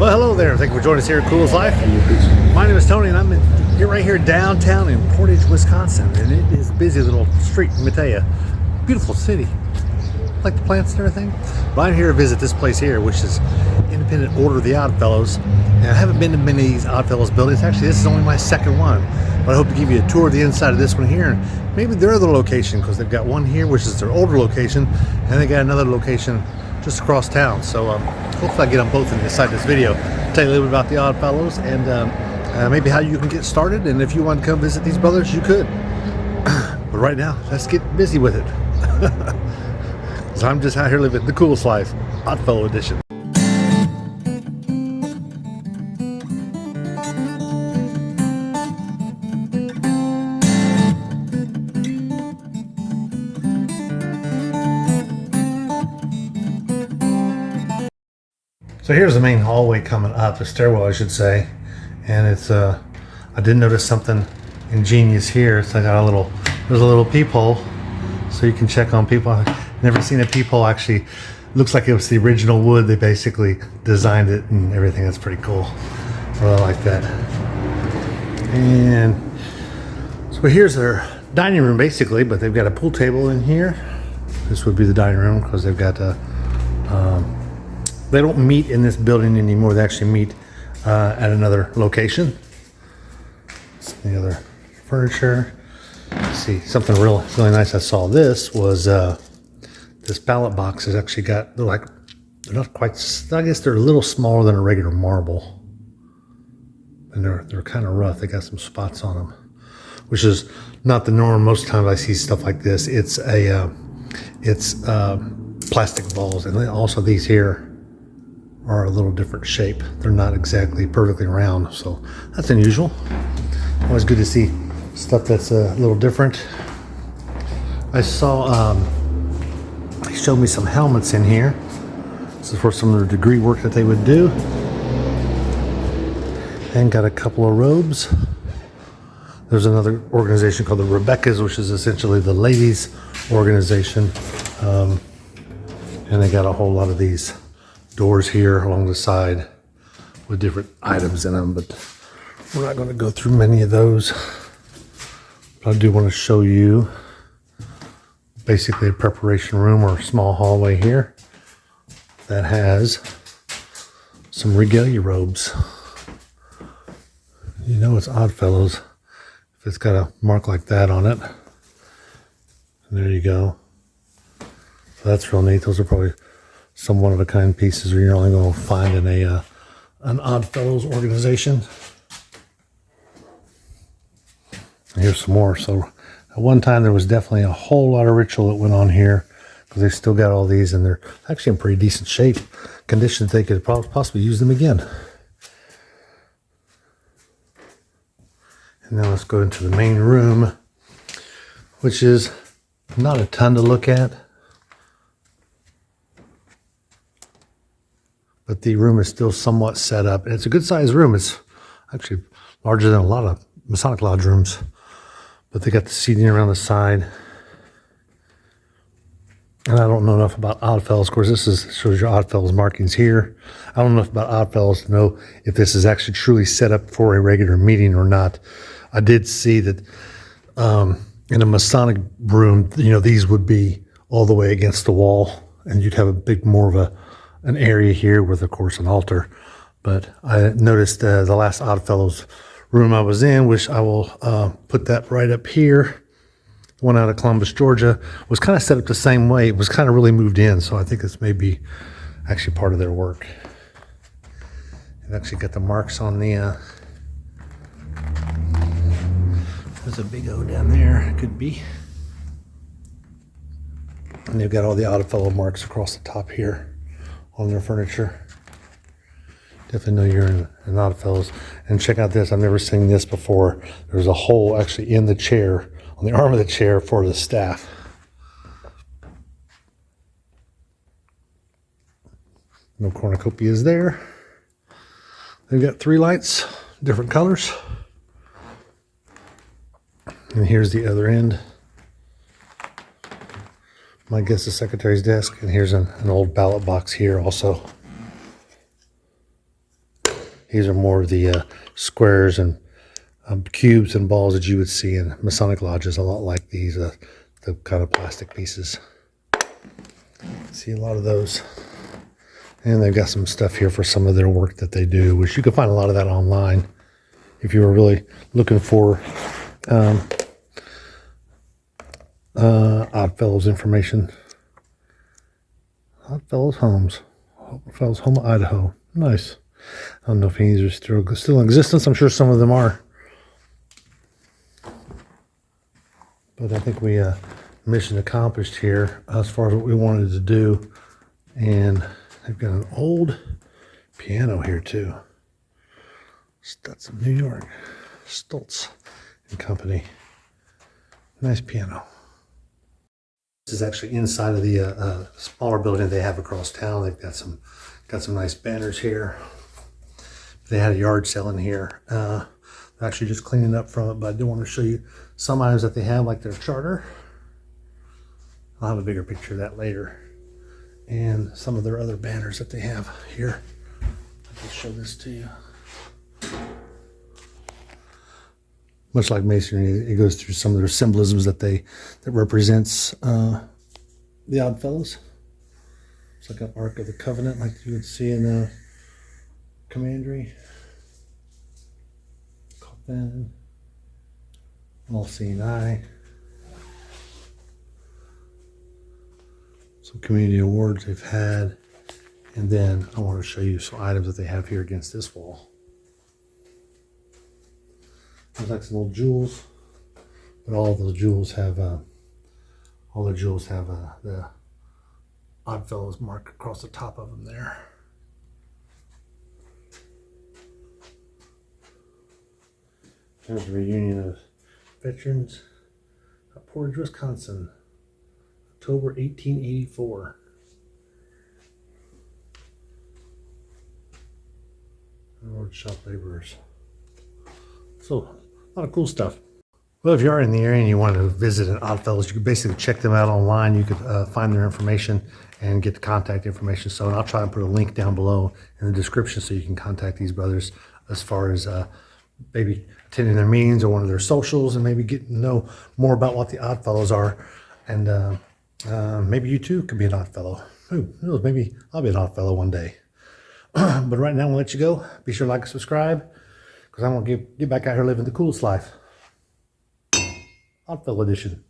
Well, hello there. Thank you for joining us here at Coolest Life. My name is Tony, and I'm right here downtown in Portage, Wisconsin, and it is a busy little street. Let me tell you, beautiful city. Like the plants and everything. But I'm here to visit this place here, which is Independent Order of the Oddfellows. And I haven't been to many of these Oddfellows buildings. Actually, this is only my second one. But I hope to give you a tour of the inside of this one here, and maybe their other location, because they've got one here, which is their older location, and they got another location just across town. So hopefully I get them both inside this video. Tell you a little bit about the Oddfellows and maybe how you can get started. And if you want to come visit these brothers, you could. But right now, let's get busy with it. Because I'm just out here living the coolest life, Oddfellow edition. So here's the main hallway coming up, the stairwell I should say, and it's I did notice something ingenious here. So I got there's a little peephole, so you can check on people. I've never seen a peephole actually. Looks like it was the original wood. They basically designed it and everything. That's pretty cool. I really like that. And so here's their dining room basically, but they've got a pool table in here. This would be the dining room because they've got a they don't meet in this building anymore. They actually meet at another location. The other furniture. Let's see, something really nice I saw. This was this pallet box has actually got, they're not quite, I guess they're a little smaller than a regular marble, and they're kind of rough. They got some spots on them, which is not the norm. Most times I see stuff like this, it's plastic balls, and then also these here are a little different shape. They're not exactly perfectly round, so that's unusual. Always good to see stuff that's a little different. I saw they showed me some helmets in here. This is for some of the degree work that they would do, and got a couple of robes. There's another organization called the Rebecca's, which is essentially the ladies organization, and they got a whole lot of these doors here along the side with different items in them, but we're not going to go through many of those. But I do want to show you basically a preparation room or a small hallway here that has some regalia robes. You know it's Oddfellows if it's got a mark like that on it. And there you go. So that's real neat. Those are probably some one-of-a-kind pieces you're only going to find in an Oddfellows organization. And here's some more. So at one time there was definitely a whole lot of ritual that went on here, because they still got all these, and they're actually in pretty decent shape, conditions they could possibly use them again. And now let's go into the main room, which is not a ton to look at. But the room is still somewhat set up. And it's a good sized room. It's actually larger than a lot of Masonic Lodge rooms. But they got the seating around the side. And I don't know enough about Oddfellows. Of course, shows your Oddfellows markings here. I don't know enough about Oddfellows to know if this is actually truly set up for a regular meeting or not. I did see that in a Masonic room, these would be all the way against the wall. And you'd have a big, more of an area here with, of course, an altar. But I noticed the last Oddfellows room I was in, which I will put that right up here, the one out of Columbus, Georgia, was kind of set up the same way. It was kind of really moved in, so I think this may be actually part of their work. They've actually got the marks on the there's a big O down there, it could be. And they've got all the Oddfellow marks across the top here on their furniture. Definitely know you're in Oddfellows. And check out this, I've never seen this before. There's a hole actually in the chair, on the arm of the chair for the staff. No cornucopias there. They've got 3 lights, different colors. And here's the other end. My guess is secretary's desk. And here's an old ballot box here also. These are more of the squares and cubes and balls that you would see in Masonic lodges, a lot like these, the kind of plastic pieces. See a lot of those. And they've got some stuff here for some of their work that they do, which you can find a lot of that online if you were really looking for Oddfellows information. Oddfellows Homes. Oddfellows Home, Idaho. Nice. I don't know if any of these are still in existence. I'm sure some of them are. But I think we mission accomplished here as far as what we wanted to do. And they've got an old piano here too. That's in New York. Stoltz and Company. Nice piano. This is actually inside of the smaller building they have across town. They've got some nice banners here. They had a yard sale in here. They're actually just cleaning up from it, but I do want to show you some items that they have, like their charter. I'll have a bigger picture of that later. And some of their other banners that they have here. I'll just show this to you. Much like Masonry, it goes through some of their symbolisms that represents the Oddfellows. It's like an Ark of the Covenant, like you would see in Commandery. Coffin. All-Seeing Eye. Some community awards they've had. And then I want to show you some items that they have here against this wall. There's like some little jewels, but all of those jewels have the Oddfellows mark across the top of them there. There's a reunion of veterans at Portage, Wisconsin, October 1884. Road shop laborers. So, a lot of cool stuff. Well, if you are in the area and you want to visit an Oddfellows, you can basically check them out online. You could find their information and get the contact information. So, and I'll try and put a link down below in the description so you can contact these brothers as far as maybe attending their meetings or one of their socials, and maybe getting to know more about what the Oddfellows are. And maybe you too could be an Oddfellow. Who knows? Maybe I'll be an Oddfellow one day. But right now, I'm going to let you go. Be sure to like and subscribe, because I'm going to get back out here living the coolest life. Oddfellow edition.